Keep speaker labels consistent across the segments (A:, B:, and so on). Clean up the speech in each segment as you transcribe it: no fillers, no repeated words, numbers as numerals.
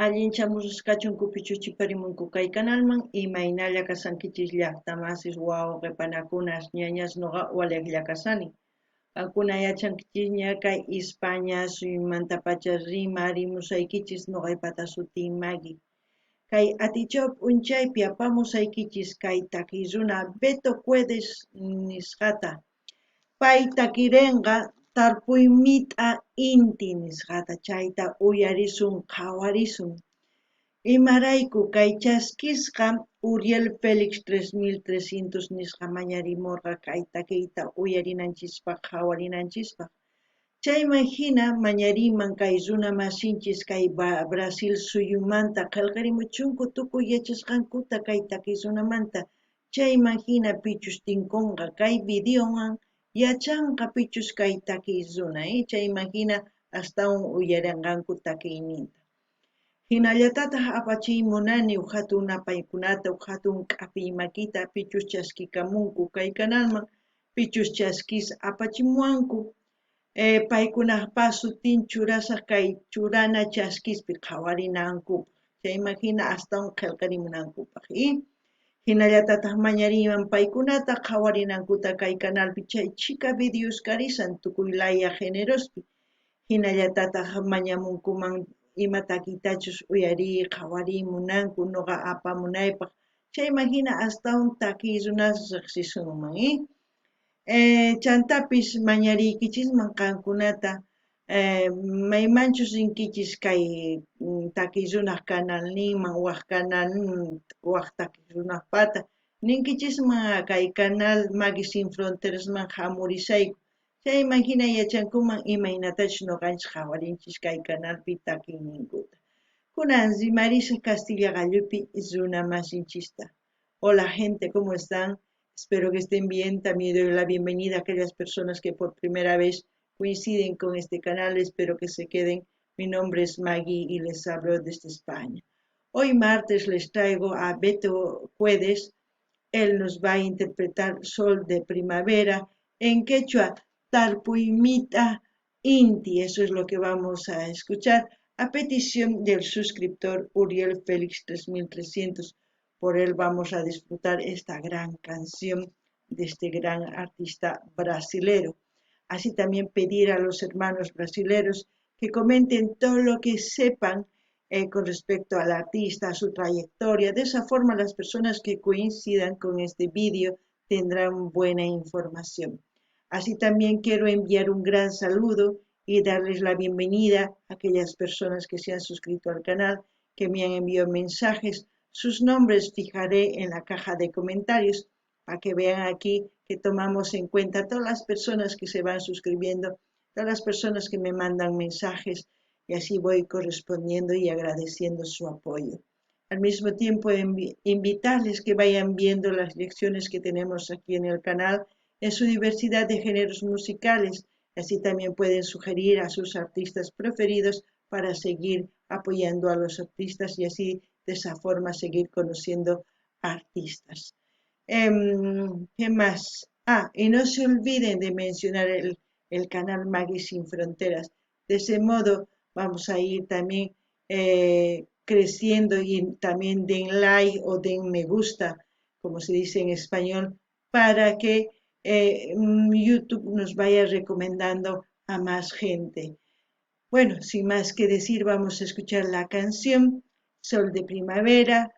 A: Allinchamusqachunku pichuchiparimunku kay canalman imaynalla kasankichis llaqtamasis wawa qhipanakunas ñañas nuqa Waliqlla kasani. Qankuna yachankichisña kay España suymantapacha rimusaykichis nuqaypata sutin Maggie. Kay atichaw p'unchaypi apamusaykichis kay takiy runa Beto Cuedes nisqata. Pay takirinqa tarpuymita inti nisqata chayta uyarisun qhawarisun. Imarayku kay chaskisqa Uriel Félix 3300 nisqa mañarimurqa kay takiyta uyarinanchispaq qhawarinanchispaq. Chayman hina mañariman kay runa masinchis kay Brasil suyumanta qillqarimuchunku tukuy yachasqankuta kay takiy runamanta. Chayman hina pichus tinkunqa kay videoman yachanqa pichus kay takiy runa, chayman hina astawan uyarinqanku takiyninta. Hinallatataq apachiymunani hatun apaykunata hatun k'apiy makita pichus chaskikamunku kay canalman pichus chaskis apachimuwanku paykunaqpas sutin churasaq kay churana chaskispi qhawarinanku chayman hina astawan qillqarimunankupaq hinallatataq mañariman paykunata qhawarinankuta kay canalpi chay chika videos karisan tukuy laya generospi hinallatataq mañamunkuman ima takiytachus uyari qhawari munanku nuqa apamunaypaq chayman hina astawan takiy runas riqsisunman chantapis mañariykichisman qankunata maymanchus rinkichis kay takiy runaq canalninman waq canal waq takiy runaqpata ninkichisman kay canal Maggie Sin Fronterasman hamurisayku chayman hina yachankuman imaynatachus nuqanchis qhawarinchis kay canalpi takiyninkuta. Kunan rimarisa Castilla Gallupi runa masinchista. Hola gente, ¿cómo están? Espero que estén bien. También doy la bienvenida a aquellas personas que por primera vez coinciden con este canal. Espero que se queden. Mi nombre es Maggie y les hablo desde España. Hoy martes les traigo a Beto Cuedes. Él nos va a interpretar Sol de Primavera en quechua. Tarpuymita Inti, eso es lo que vamos a escuchar a petición del suscriptor Uriel Félix 3300. Por él vamos a disfrutar esta gran canción de este gran artista brasilero. Así también pedir a los hermanos brasileros que comenten todo lo que sepan con respecto al artista, a su trayectoria. De esa forma las personas que coincidan con este vídeo tendrán buena información. Así también quiero enviar un gran saludo y darles la bienvenida a aquellas personas que se han suscrito al canal, que me han enviado mensajes. Sus nombres fijaré en la caja de comentarios para que vean aquí que tomamos en cuenta todas las personas que se van suscribiendo, todas las personas que me mandan mensajes y así voy correspondiendo y agradeciendo su apoyo. Al mismo tiempo invitarles que vayan viendo las lecciones que tenemos aquí en el canal en su diversidad de géneros musicales. Así también pueden sugerir a sus artistas preferidos para seguir apoyando a los artistas y así de esa forma seguir conociendo artistas. ¿Qué más? Y no se olviden de mencionar el canal Maggie Sin Fronteras. De ese modo vamos a ir también creciendo y también den like o den me gusta, como se dice en español, para que YouTube nos vaya recomendando a más gente. Bueno, sin más que decir, vamos a escuchar la canción Sol de Primavera,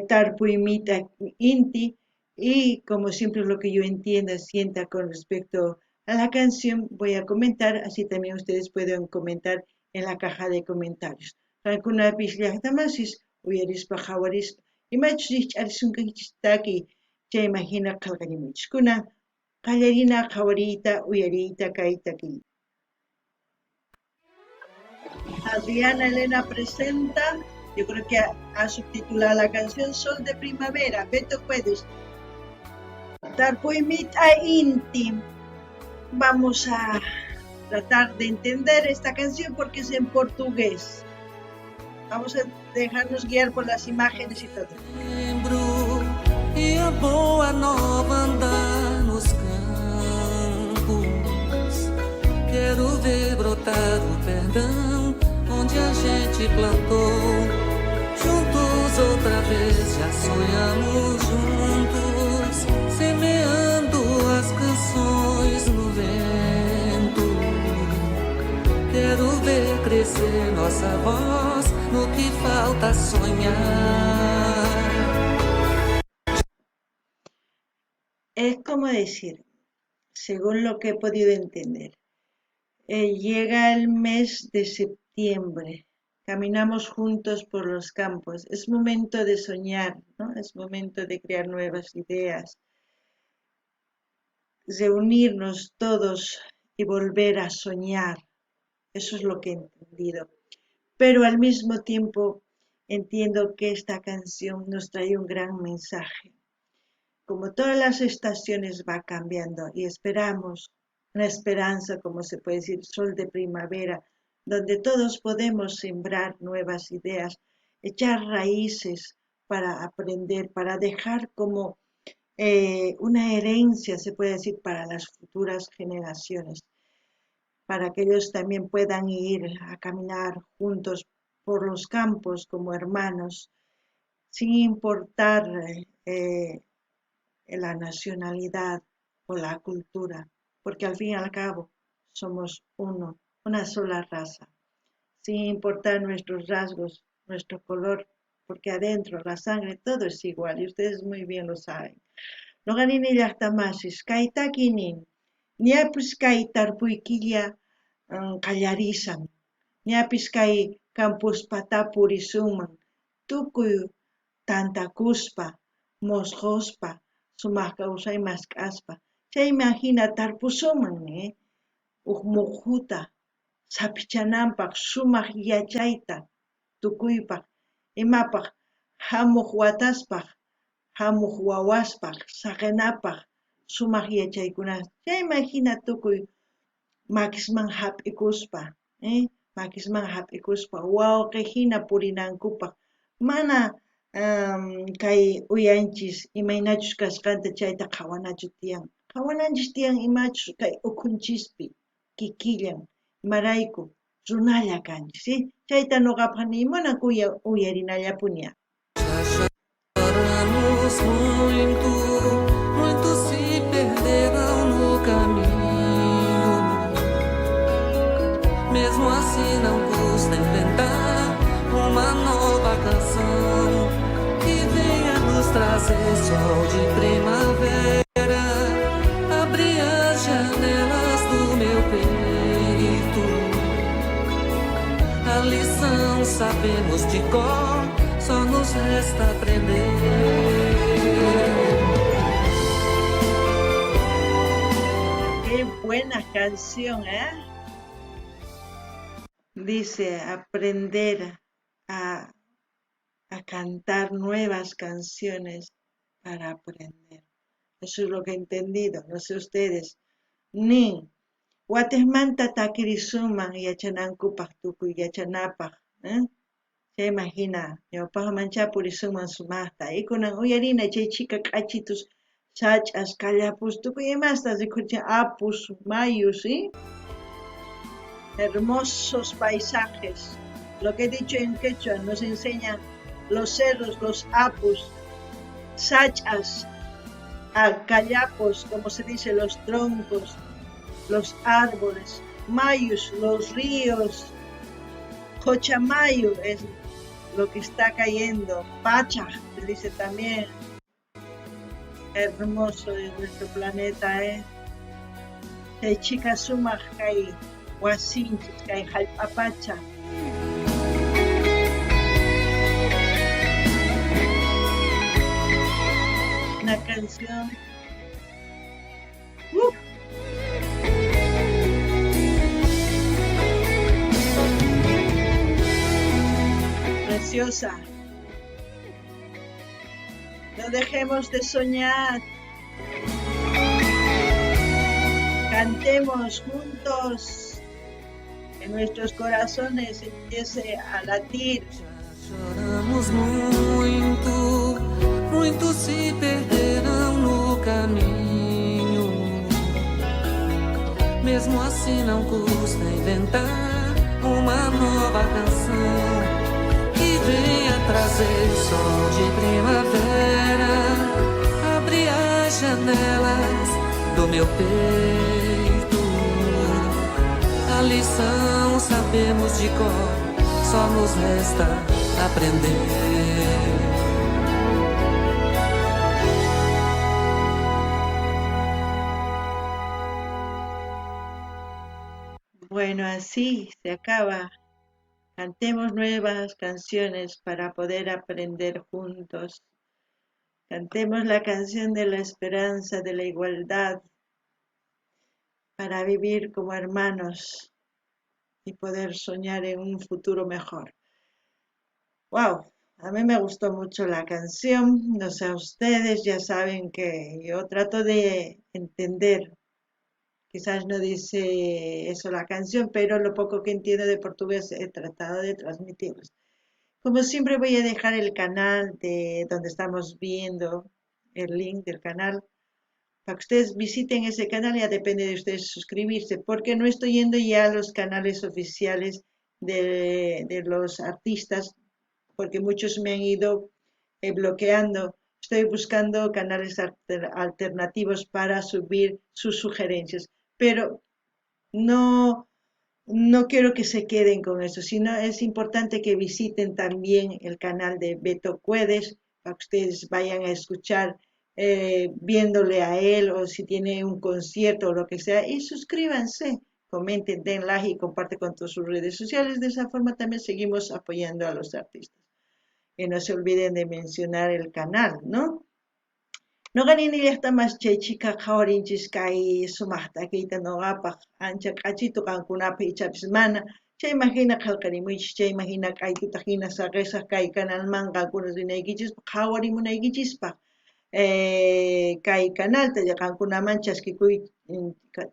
A: Tarpuymita Inti, y como siempre lo que yo entienda, sienta con respecto a la canción, voy a comentar, así también ustedes pueden comentar en la caja de comentarios. Rankuna Bishliahtamasis, Uyarispa Hawaris, y Machich Arisunkachistaki, ya imagina Kalganimuchkuna, Kalerina Hawarita, Uyarita Kaitaki. Adriana Elena presenta, yo creo que ha subtitulado la canción Sol de Primavera, Beto Cuedes. Tarpuymita Inti. Vamos a tratar de entender esta canción porque es en portugués. Vamos a dejarnos guiar por las imágenes y todo.
B: E a boa nova andar nos campos. Quero ver brotar o perdão onde a gente plantou. Juntos outra vez já sonhamos juntos, semeando as canções no vento. Quero ver crescer nossa voz no que falta sonhar.
A: Es como decir, según lo que he podido entender, llega el mes de septiembre, caminamos juntos por los campos, es momento de soñar, ¿no? Es momento de crear nuevas ideas, reunirnos todos y volver a soñar. Eso es lo que he entendido. Pero al mismo tiempo entiendo que esta canción nos trae un gran mensaje. Como todas las estaciones va cambiando y esperamos una esperanza, como se puede decir, sol de primavera, donde todos podemos sembrar nuevas ideas, echar raíces para aprender, para dejar como una herencia, se puede decir, para las futuras generaciones, para que ellos también puedan ir a caminar juntos por los campos como hermanos, sin importar la nacionalidad o la cultura, porque al fin y al cabo somos uno, una sola raza, sin importar nuestros rasgos, nuestro color, porque adentro la sangre todo es igual y ustedes muy bien lo saben. Noqanini llaqtamasis kaytakinin, ñapis kay tarpuykilla qallarisan, ñapis kay kampuspata purisunman, tukuy tantakuspa, mosqospa, sumaq kawsay mask'aspa. Chaymi hina tarpusuman, huk muqhuta sapichananpaq sumaq yachayta tukuypaq, imapaq hamuq wataspaq, hamuq wawaspaq, saqenapaq sumaq yachaykunata. Chaymi hina tukuy makisman hap'ikuspa, wawqi hina purinankupaq, mana kay uyanchis imaynachus kasqanta chayta qhawanachu tiyan. Qhawananchis tiyan imachus kay ukhunchispi kikillan, imarayku runalla kanchis, chayta nuqapaq nimunan uyarinallapuña.
B: Choramos muito, muitos se perderam no caminho. Mesmo assim não custa inventar uma nova canção que venha nos trazer sol de primavera, abrir as janelas do meu peito. A lição sabemos de cor, só nos resta aprender.
A: Qué buena canción, Dice, aprender a cantar nuevas canciones para aprender. Eso es lo que he entendido, no sé ustedes. Ni watesmanta takirisuman yachanankupaq tukuy yachanapaq, se imagina, ñawpaq mancha purisuman sumaqta, ikunan uyarina chay chika k'achitus sach'as kallapus tukuy imastas rikuchin apus, mayus, ¿sí? Hermosos paisajes. Lo que he dicho en quechua nos enseñan los cerros, los apus, sachas, callapos, como se dice, los troncos, los árboles, mayus, los ríos, Cochamayu es lo que está cayendo, Pacha se dice también. Hermoso es nuestro planeta, Hay chicas sumas hay Huasinchis, hay Jalpapacha. Una canción. Preciosa. No dejemos de soñar. Cantemos juntos. Que nuestros corazones empiece a latir.
B: Choramos muito, muitos se perderão no caminho. Mesmo assim não custa inventar uma nova canção que venha trazer sol de primavera, abrir as janelas do meu peito. A lição sabemos de cor, só nos resta aprender.
A: Bueno, así se acaba. Cantemos nuevas canciones para poder aprender juntos. Cantemos la canción de la esperanza, de la igualdad, para vivir como hermanos y poder soñar en un futuro mejor. ¡Wow! A mí me gustó mucho la canción. No sé, a ustedes ya saben que yo trato de entender. Quizás no dice eso la canción, pero lo poco que entiendo de portugués he tratado de transmitirlos. Como siempre voy a dejar el canal de donde estamos viendo el link del canal para que ustedes visiten ese canal. Ya depende de ustedes suscribirse, porque no estoy yendo ya a los canales oficiales de los artistas, porque muchos me han ido bloqueando. Estoy buscando canales alternativos para subir sus sugerencias, pero no, no quiero que se queden con eso, sino es importante que visiten también el canal de Beto Cuedes para que ustedes vayan a escuchar viéndole a él, o si tiene un concierto o lo que sea, y suscríbanse, comenten, den like y comparten con todas sus redes sociales. De esa forma también seguimos apoyando a los artistas. Que no se olviden de mencionar el canal, ¿no? No ganin llaqtamas chay chiqa qhawarinchis kay sumaqtakiyta nuqapaq ancha q'achituq qankunapi ichapis mana chayman hina qillqarimuychis, chayman hina k'aytuta hina saqisaq kay canalman qankunas rinaykichis qhawarimunaykichispas kay canalta qankunaman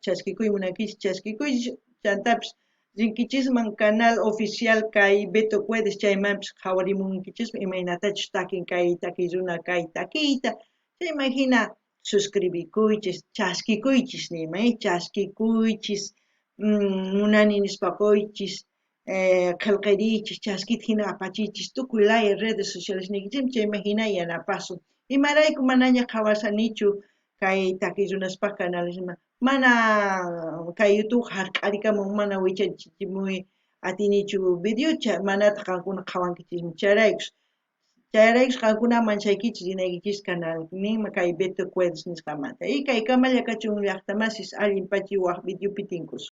A: chaskikuymunaykichis chaskikuychis chantapis rinkichisman canal oficial kay Beto Cuedes, chaymanpis qhawarimunkichispa imaynatachus takin kay takiy runa kay takiyta. Imagina suscribikuychis, chaskikuychis nima, chaskikuychis, munani nispakuychis, qillqirichis, chaskita hina apachichis, tukuy laya redes sociales nikichim, chayman hina yanapasun. Imarayku manaña qhawasanichu kay takiy runaspa canalisman, mana kay YouTube hark'arikamun mana wichachichimuy atinichu videocha, manata qankuna qhawankichismi chayraykus qankuna manchaykichis rinaykichis canal nima kay Beto Cuedes nisqamanta. Y kay kamalla kachun llaqtamasis allin pachiwaq videopi tinkus.